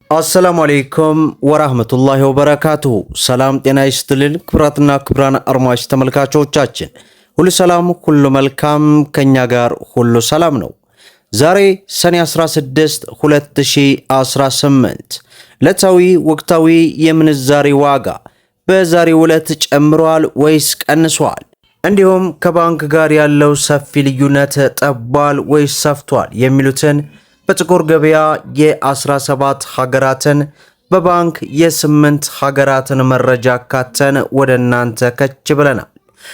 አሰላሙ አለይኩም ወራህመቱላሂ ወበረካቱሁ። ሰላም ጤና ይስጥልን ክብራትና ክብራን አድማጭ ተመልካቾቻችን ሁሉ ሰላም ሁሉ መልካም፣ ከኛ ጋር ሁሉ ሰላም ነው። ዛሬ ሰኔ 16 2018 ዕለታዊ ወቅታዊ የምንዛሬ ዋጋ በዛሬው ዕለት ጨምሯል ወይስ ቀንሷል? እንዲሁም ከባንክ ጋር ያለው ሰፊ ልዩነት ጠቧል ወይስ ሰፍቷል የሚሉትን በጥቁር ገበያ የ17 ሀገራትን በባንክ የ8 ሀገራትን መረጃ ካተን ወደ እናንተ ከች ብለናል።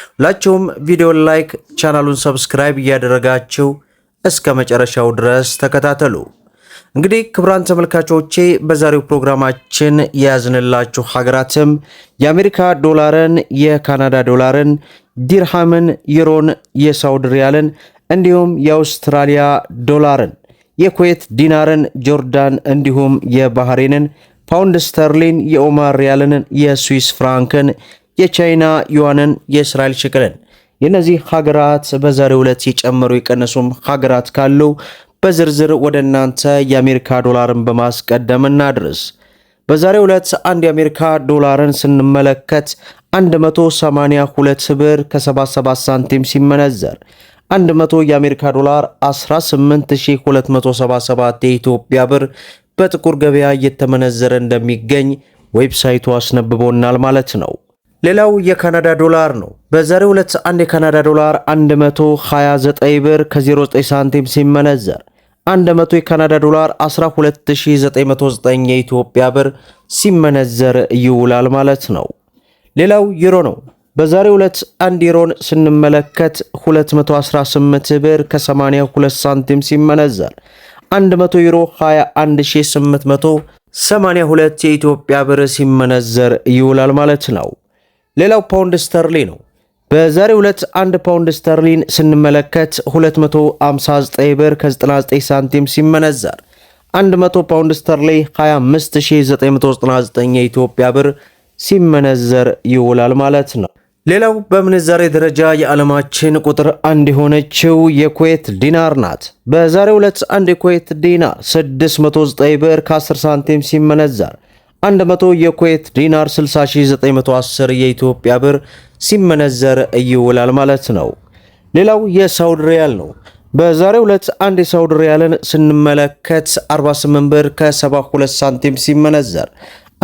ሁላችሁም ቪዲዮ ላይክ፣ ቻናሉን ሰብስክራይብ እያደረጋችሁ እስከ መጨረሻው ድረስ ተከታተሉ። እንግዲህ ክቡራን ተመልካቾቼ በዛሬው ፕሮግራማችን የያዝንላችሁ ሀገራትም የአሜሪካ ዶላርን፣ የካናዳ ዶላርን፣ ዲርሃምን፣ ዩሮን፣ የሳውዲ ሪያልን እንዲሁም የአውስትራሊያ ዶላርን፣ የኩዌት ዲናርን፣ ጆርዳን እንዲሁም የባህሬንን ፓውንድ ስተርሊን፣ የኦማር ሪያልን፣ የስዊስ ፍራንክን፣ የቻይና ዩዋንን፣ የእስራኤል ሽቅልን የነዚህ ሀገራት በዛሬው ዕለት የጨመሩ የቀነሱም ሀገራት ካሉ በዝርዝር ወደ እናንተ የአሜሪካ ዶላርን በማስቀደም እናድርስ። በዛሬው ዕለት አንድ የአሜሪካ ዶላርን ስንመለከት 182 ብር ከ77 ሳንቲም ሲመነዘር 100 የአሜሪካ ዶላር 18277 የኢትዮጵያ ብር በጥቁር ገበያ እየተመነዘረ እንደሚገኝ ዌብሳይቱ አስነብቦናል ማለት ነው። ሌላው የካናዳ ዶላር ነው። በዛሬው ዕለት አንድ የካናዳ ዶላር 129 ብር ከ09 ሳንቲም ሲመነዘር 100 የካናዳ ዶላር 12909 የኢትዮጵያ ብር ሲመነዘር ይውላል ማለት ነው። ሌላው ዩሮ ነው። በዛሬው ዕለት አንድ ዩሮን ስንመለከት 218 ብር ከ82 ሳንቲም ሲመነዘር 100 ዩሮ 21882 የኢትዮጵያ ብር ሲመነዘር ይውላል ማለት ነው። ሌላው ፓውንድ ስተርሊ ነው። በዛሬው ዕለት አንድ ፓውንድ ስተርሊን ስንመለከት 259 ብር ከ99 ሳንቲም ሲመነዘር 100 ፓውንድ ስተርሊ 25999 የኢትዮጵያ ብር ሲመነዘር ይውላል ማለት ነው። ሌላው በምንዛሬ ደረጃ የዓለማችን ቁጥር 1 የሆነችው የኩዌት ዲናር ናት። በዛሬው ዕለት አንድ የኩዌት ዲናር 609 ብር ከ10 ሳንቲም ሲመነዘር 100 የኩዌት ዲናር 60910 የኢትዮጵያ ብር ሲመነዘር ይውላል ማለት ነው። ሌላው የሳውዲ ሪያል ነው። በዛሬው ዕለት አንድ የሳውዲ ሪያልን ስንመለከት 48 ብር ከ72 ሳንቲም ሲመነዘር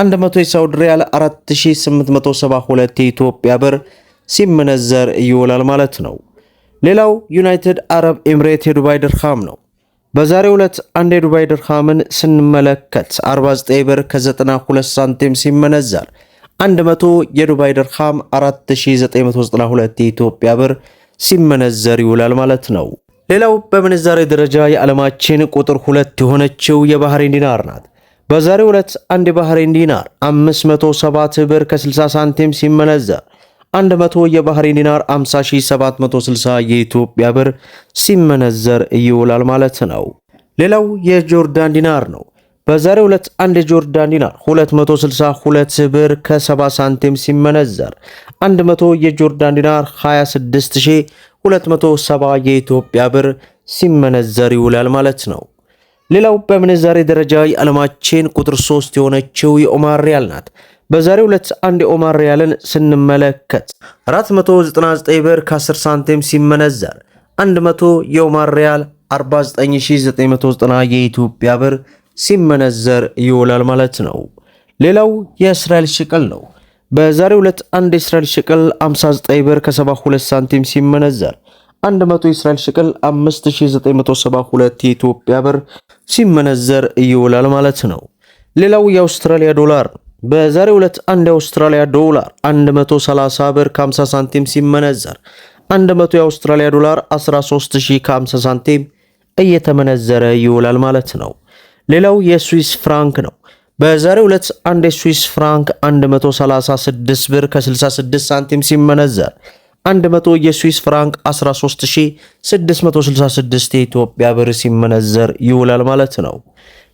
100 የሳውዲ ሪያል 4872 የኢትዮጵያ ብር ሲመነዘር ይውላል ማለት ነው። ሌላው ዩናይትድ አረብ ኤምሬት የዱባይ ድርሃም ነው። በዛሬው ዕለት አንድ የዱባይ ድርሃምን ስንመለከት 49 ብር ከ92 ሳንቲም ሲመነዘር 100 የዱባይ ድርሃም 4992 የኢትዮጵያ ብር ሲመነዘር ይውላል ማለት ነው። ሌላው በምንዛሬ ደረጃ የዓለማችን ቁጥር 2 የሆነችው የባህሬን ዲናር ናት። በዛሬው ዕለት አንድ የባህሬን ዲናር 507 ብር ከ60 ሳንቲም ሲመነዘር 100 የባህሬን ዲናር 50760 የኢትዮጵያ ብር ሲመነዘር ይውላል ማለት ነው። ሌላው የጆርዳን ዲናር ነው። በዛሬው ዕለት አንድ የጆርዳን ዲናር 262 ብር ከ70 ሳንቲም ሲመነዘር 100 የጆርዳን ዲናር 26270 የኢትዮጵያ ብር ሲመነዘር ይውላል ማለት ነው። ሌላው በምንዛሬ ደረጃ የዓለማችን ቁጥር 3 የሆነችው የኦማር ሪያል ናት። በዛሬው ዕለት አንድ የኦማር ሪያልን ስንመለከት 499 ብር ከ10 ሳንቲም ሲመነዘር 100 የኦማር ሪያል 49990 የኢትዮጵያ ብር ሲመነዘር ይውላል ማለት ነው። ሌላው የእስራኤል ሽቅል ነው። በዛሬው ዕለት አንድ የእስራኤል ሽቅል 59 ብር ከ72 ሳንቲም ሲመነዘር 100 የእስራኤል ሽቅል 5972 የኢትዮጵያ ብር ሲመነዘር ይውላል ማለት ነው። ሌላው የአውስትራሊያ ዶላር በዛሬው ዕለት አንድ የአውስትራሊያ ዶላር 130 ብር ከ50 ሳንቲም ሲመነዘር 100 የአውስትራሊያ ዶላር 13050 ሳንቲም እየተመነዘረ ይውላል ማለት ነው። ሌላው የስዊስ ፍራንክ ነው። በዛሬው ዕለት አንድ የስዊስ ፍራንክ 136 ብር ከ66 ሳንቲም ሲመነዘር 100 የስዊስ ፍራንክ 13666 የኢትዮጵያ ብር ሲመነዘር ይውላል ማለት ነው።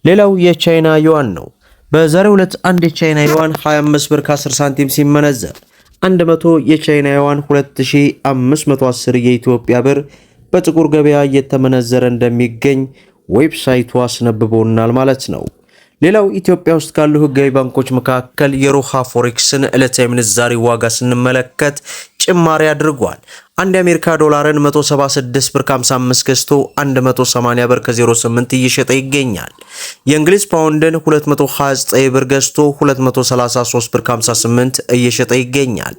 ሌላው የቻይና ዩዋን ነው። በዛሬው ዕለት አንድ የቻይና ዩዋን 25 ብር ከ10 ሳንቲም ሲመነዘር 100 የቻይና ዩዋን 2510 የኢትዮጵያ ብር በጥቁር ገበያ እየተመነዘረ እንደሚገኝ ዌብሳይቱ አስነብቦናል ማለት ነው። ሌላው ኢትዮጵያ ውስጥ ካሉ ህጋዊ ባንኮች መካከል የሮሃ ፎሬክስን ዕለታዊ ምንዛሬ ዋጋ ስንመለከት ጭማሪ አድርጓል። አንድ የአሜሪካ ዶላርን 176 ብር ከ55 ገዝቶ 180 ብር ከ08 እየሸጠ ይገኛል። የእንግሊዝ ፓውንድን 229 ብር ገዝቶ 233 ብር ከ58 እየሸጠ ይገኛል።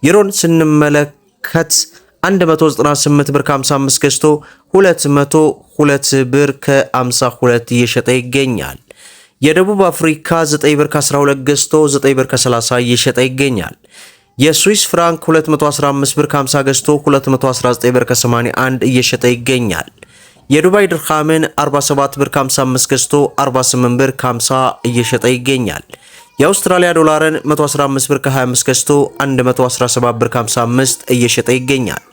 ዩሮን ስንመለከት 198 ብር ከ55 ገዝቶ 202 ብር ከ52 እየሸጠ ይገኛል። የደቡብ አፍሪካ 9 ብር ከ12 ገዝቶ 9 ብር ከ30 እየሸጠ ይገኛል። የስዊስ ፍራንክ 215 ብር ከ50 ገዝቶ 219 ብር ከ81 እየሸጠ ይገኛል። የዱባይ ድርሃምን 47 ብር ከ55 ገዝቶ 48 ብር ከ50 እየሸጠ ይገኛል። የአውስትራሊያ ዶላርን 115 ብር ከ25 ገዝቶ 117 ብር ከ55 እየሸጠ ይገኛል።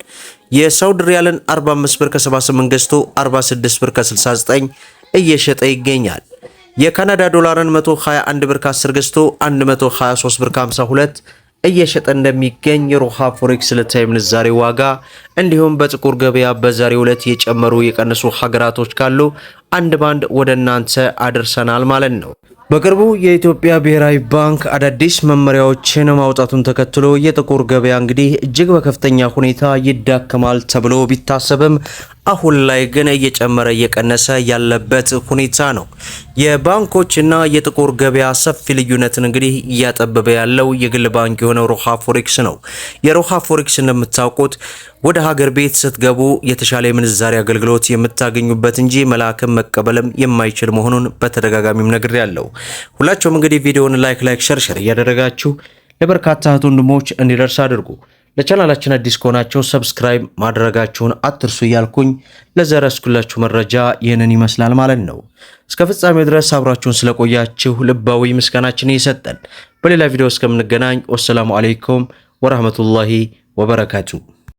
የሳውዲ ሪያልን 45 ብር ከ78 ገዝቶ 46 ብር ከ69 እየሸጠ ይገኛል። የካናዳ ዶላርን 121 ብር ከ10 ገዝቶ 123 ብር ከ52 እየሸጠ እንደሚገኝ የሮሃ ፎሬክስ ዕለታዊ ምንዛሬ ዋጋ እንዲሁም በጥቁር ገበያ በዛሬው ዕለት የጨመሩ የቀነሱ ሀገራቶች ካሉ አንድ ባንድ ወደ እናንተ አድርሰናል ማለት ነው። በቅርቡ የኢትዮጵያ ብሔራዊ ባንክ አዳዲስ መመሪያዎችን ማውጣቱን ተከትሎ የጥቁር ገበያ እንግዲህ እጅግ በከፍተኛ ሁኔታ ይዳከማል ተብሎ ቢታሰብም አሁን ላይ ግን እየጨመረ እየቀነሰ ያለበት ሁኔታ ነው። የባንኮችና የጥቁር ገበያ ሰፊ ልዩነትን እንግዲህ እያጠበበ ያለው የግል ባንክ የሆነው ሮሃ ፎሬክስ ነው። የሮሃ ፎሬክስ እንደምታውቁት ወደ ሀገር ቤት ስትገቡ የተሻለ የምንዛሬ አገልግሎት የምታገኙበት እንጂ መላክም መቀበልም የማይችል መሆኑን በተደጋጋሚም ነግሬያለሁ። ሁላችሁም እንግዲህ ቪዲዮውን ላይክ ሸር እያደረጋችሁ ለበርካታ እህት ወንድሞች እንዲደርስ አድርጉ። ለቻናላችን አዲስ ከሆናችሁ ሰብስክራይብ ማድረጋችሁን አትርሱ እያልኩኝ ለዘረስኩላችሁ መረጃ ይህንን ይመስላል ማለት ነው። እስከ ፍጻሜው ድረስ አብራችሁን ስለቆያችሁ ልባዊ ምስጋናችን እየሰጠን በሌላ ቪዲዮ እስከምንገናኝ ወሰላሙ አለይኩም ወራህመቱላሂ ወበረካቱ።